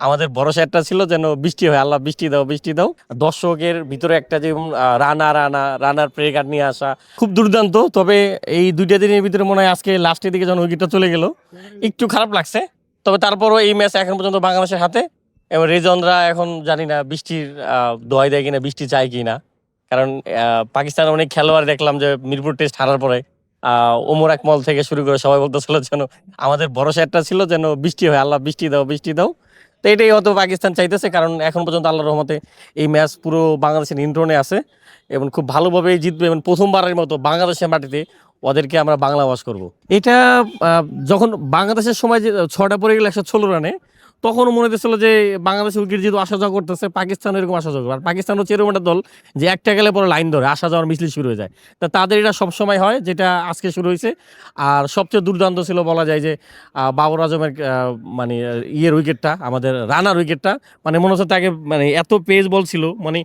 আমাদের ভরসা একটা ছিল যেন বৃষ্টি হয়, আল্লাহ বৃষ্টি দাও বৃষ্টি দাও। দর্শকের ভিতরে একটা যে রানার প্রে কার্ড নিয়ে আসা খুব দুর্দান্ত। তবে এই দুইটা দিনের ভিতরে মনে হয় আজকে লাস্টের দিকে যখন উইকেটটা চলে গেল একটু খারাপ লাগছে। তবে তারপরও এই ম্যাচ এখন পর্যন্ত বাংলাদেশের হাতে, এবং রেজনরা এখন জানি না বৃষ্টির দোয়াই দেয় কিনা, বৃষ্টি চায় কিনা। কারণ পাকিস্তানের অনেক খেলোয়াড় দেখলাম যে মিরপুর টেস্ট হারার পরে ওমর আকমল থেকে শুরু করে সবাই বলতেছিল যেন আমাদের ভরসা একটা ছিল যেন বৃষ্টি হয়, আল্লাহ বৃষ্টি দাও বৃষ্টি দাও। তো এটাই হয়তো পাকিস্তান চাইতেছে, কারণ এখন পর্যন্ত আল্লাহর রহমতে এই ম্যাচ পুরো বাংলাদেশের নিয়ন্ত্রণে আছে এবং খুব ভালোভাবেই জিতবে, এবং প্রথমবারের মতো বাংলাদেশের মাটিতে ওদেরকে আমরা বাংলা ওয়াশ করব। এটা যখন বাংলাদেশের সময় যে 6টা পড়ে গেল 116 রানে, তখন মনে হচ্ছিল যে বাংলাদেশ উইকেট যেহেতু আসা যাওয়া করতেছে, পাকিস্তান এরকম আসা যাওয়া, আর পাকিস্তান হচ্ছে এরকম একটা দল যে একটা গেলে পরে লাইন ধরে আসা যাওয়ার মিছিল শুরু হয়ে যায়। তা তাদের এটা সবসময় হয়, যেটা আজকে শুরু হয়েছে। আর সবচেয়ে দুর্দান্ত ছিল বলা যায় যে বাবর আজমের মানে ইয়ের উইকেটটা, আমাদের রানার উইকেটটা। মানে মনে হচ্ছে তাকে মানে এত পেস বল ছিল, মানে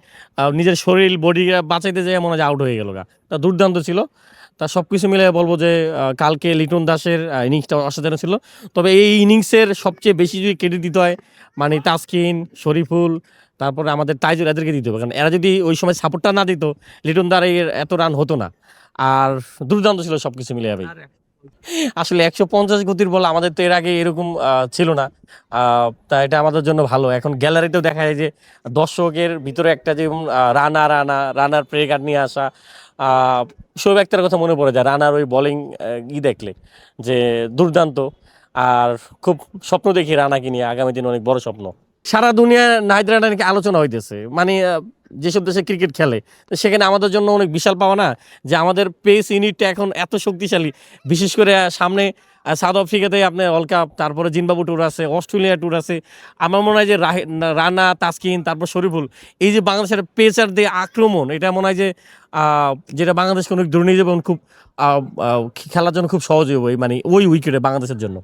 নিজের শরীর বডি বাঁচাইতে যেয়ে মনে হয় আউট হয়ে গেল গা। তা দুর্দান্ত ছিল। তা সব কিছু মিলে বলবো যে কালকে লিটন দাসের ইনিংসটা অসাধারণ ছিল। তবে এই ইনিংসের সবচেয়ে বেশি যদি ক্রেডিট দিতে হয় মানে তাসকিন, শরীফুল, তারপরে আমাদের তাইজুল, এদেরকে দিতে হবে। কারণ এরা যদি ওই সময় সাপোর্টটা না দিত, লিটন দার এত রান হতো না। আর দুর্দান্ত ছিল সব কিছু মিলে। আসলে 150 গতির বল আমাদের তো এর আগে এরকম ছিল না। তা এটা আমাদের জন্য ভালো। এখন গ্যালারিতেও দেখা যায় যে দর্শকের ভিতরে একটা যে রানার প্রে কার্ড নিয়ে আসা, শোয়েব আক্তারের কথা মনে পড়ে যায় রানার ওই বোলিং দেখলে, যে দুর্দান্ত। আর খুব স্বপ্ন দেখি রানাকে নিয়ে আগামী দিনে, অনেক বড় স্বপ্ন। সারা দুনিয়া নাহিদ রানা নাকি আলোচনা হইতেছে, মানে যেসব দেশে ক্রিকেট খেলে, তো সেখানে আমাদের জন্য অনেক বিশাল পাওয়া না যে আমাদের পেস ইউনিটটা এখন এত শক্তিশালী। বিশেষ করে সামনে সাউথ আফ্রিকাতে আপনার ওয়ার্ল্ড কাপ, তারপরে জিম্বাবু ট্যুর আছে, অস্ট্রেলিয়া ট্যুর আছে। আমার মনে হয় যে রানা, তাসকিন, তারপর শরীফুল, এই যে বাংলাদেশের পেসার দিয়ে আক্রমণ, এটা মনে হয় যে যেটা বাংলাদেশকে অনেক দূরে নিয়ে যাবে, এবং খুব খেলার জন্য খুব সহজ হবে, মানে ওই উইকেটে বাংলাদেশের জন্য।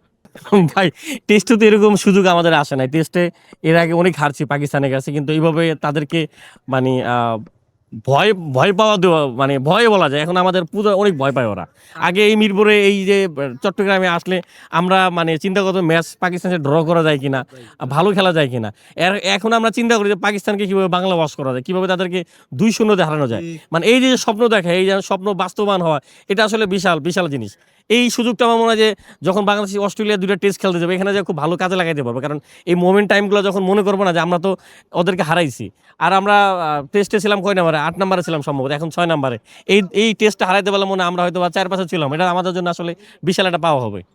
ভাই, টেস্টে তো এরকম সুযোগ আমাদের আসে নাই। টেস্টে এর আগে অনেক হারছি পাকিস্তানের কাছে, কিন্তু এইভাবে তাদেরকে মানে ভয় ভয় পাওয়া দেওয়া, মানে ভয় বলা যায়। এখন আমাদের পুরো অনেক ভয় পায় ওরা। আগে এই মিরপুরে এই যে চট্টগ্রামে আসলে আমরা মানে চিন্তা করতো ম্যাচ পাকিস্তানের ড্র করা যায় কিনা, ভালো খেলা যায় কিনা। এখন আমরা চিন্তা করি যে পাকিস্তানকে কিভাবে বাংলা ওয়াশ করা যায়, কিভাবে তাদেরকে 2-0 হারানো যায়। মানে এই যে স্বপ্ন দেখা, এই যে স্বপ্ন বাস্তবায়ন হওয়া, এটা আসলে বিশাল বিশাল জিনিস। এই সুযোগটা আমার মনে হয় যে যখন বাংলাদেশ অস্ট্রেলিয়া 2টা টেস্ট খেলতে যাবে, এখানে যে খুব ভালো কাজে লাগাইতে পারবো। কারণ এই মোমেন্ট টাইমগুলো যখন মনে করবো না যে আমরা তো ওদেরকে হারাইছি, আর আমরা টেস্টে ছিলাম কয় নাম্বারে, 8 নাম্বারে ছিলাম সম্ভবত, এখন 6 নাম্বারে। এই টেস্টটা হারাইতে পারলে মনে হয় আমরা হয়তো 4-5 ছিলাম। এটা আমাদের জন্য আসলে বিশাল একটা পাওয়া হবে।